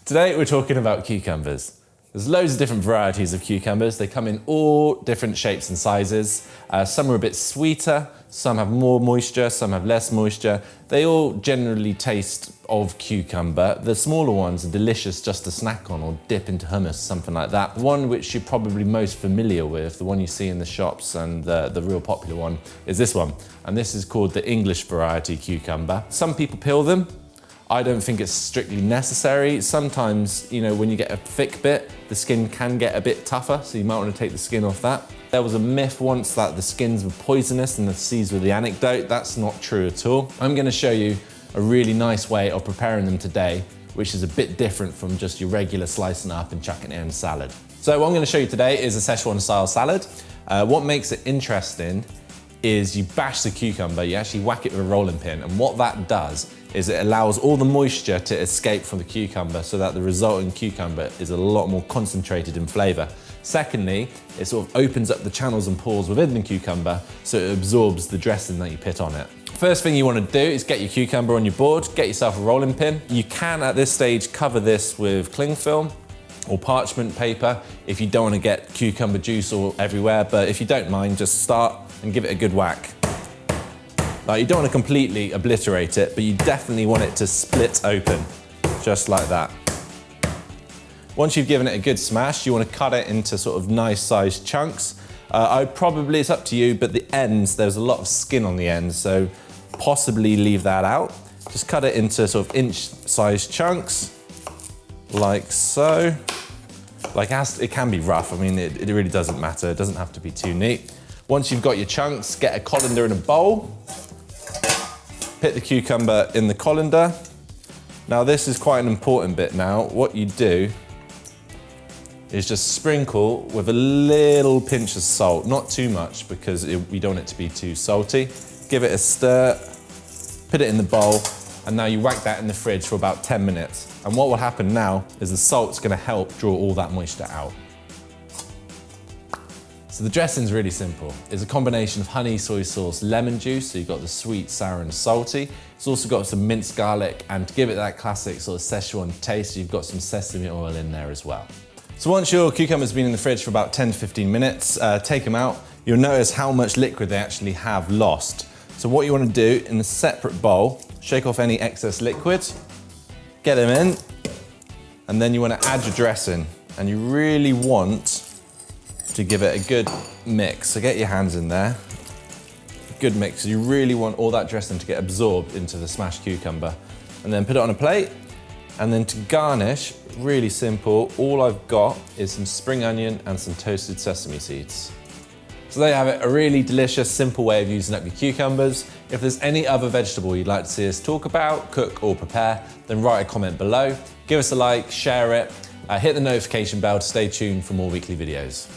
Today we're talking about cucumbers. There's loads of different varieties of cucumbers. They come in all different shapes and sizes. Some are a bit sweeter, some have more moisture, some have less moisture. They all generally taste of cucumber. The smaller ones are delicious just to snack on or dip into hummus, something like that. The one which you're probably most familiar with, the one you see in the shops and the real popular one, is this one. And this is called the English variety cucumber. Some people peel them. I don't think it's strictly necessary. Sometimes, when you get a thick bit, the skin can get a bit tougher, so you might want to take the skin off that. There was a myth once that the skins were poisonous and the seeds were the antidote. That's not true at all. I'm going to show you a really nice way of preparing them today, which is a bit different from just your regular slicing up and chucking it in a salad. So what I'm going to show you today is a Szechuan style salad. What makes it interesting is you bash the cucumber, you actually whack it with a rolling pin, and what that does is it allows all the moisture to escape from the cucumber so that the resulting cucumber is a lot more concentrated in flavour. Secondly, it sort of opens up the channels and pores within the cucumber so it absorbs the dressing that you put on it. First thing you want to do is get your cucumber on your board, get yourself a rolling pin. You can at this stage cover this with cling film or parchment paper if you don't want to get cucumber juice all everywhere, but if you don't mind, just start and give it a good whack. You don't want to completely obliterate it, but you definitely want it to split open, just like that. Once you've given it a good smash, you want to cut it into sort of nice sized chunks. It's up to you, but the ends, there's a lot of skin on the ends, so possibly leave that out. Just cut it into sort of inch-sized chunks, like so. It can be rough, it really doesn't matter, it doesn't have to be too neat. Once you've got your chunks, get a colander in a bowl. Put the cucumber in the colander. Now this is quite an important bit now. What you do is just sprinkle with a little pinch of salt, not too much because we don't want it to be too salty. Give it a stir, put it in the bowl, and now you whack that in the fridge for about 10 minutes. And what will happen now is the salt's gonna help draw all that moisture out. So the dressing's really simple. It's a combination of honey, soy sauce, lemon juice, so you've got the sweet, sour and salty. It's also got some minced garlic, and to give it that classic sort of Szechuan taste, you've got some sesame oil in there as well. So once your cucumber's been in the fridge for about 10 to 15 minutes, take them out. You'll notice how much liquid they actually have lost. So what you want to do in a separate bowl, shake off any excess liquid, get them in, and then you want to add your dressing. And you really want to give it a good mix. So get your hands in there. Good mix. You really want all that dressing to get absorbed into the smashed cucumber. And then put it on a plate. And then to garnish, really simple, all I've got is some spring onion and some toasted sesame seeds. So there you have it, a really delicious, simple way of using up your cucumbers. If there's any other vegetable you'd like to see us talk about, cook or prepare, then write a comment below. Give us a like, share it, hit the notification bell to stay tuned for more weekly videos.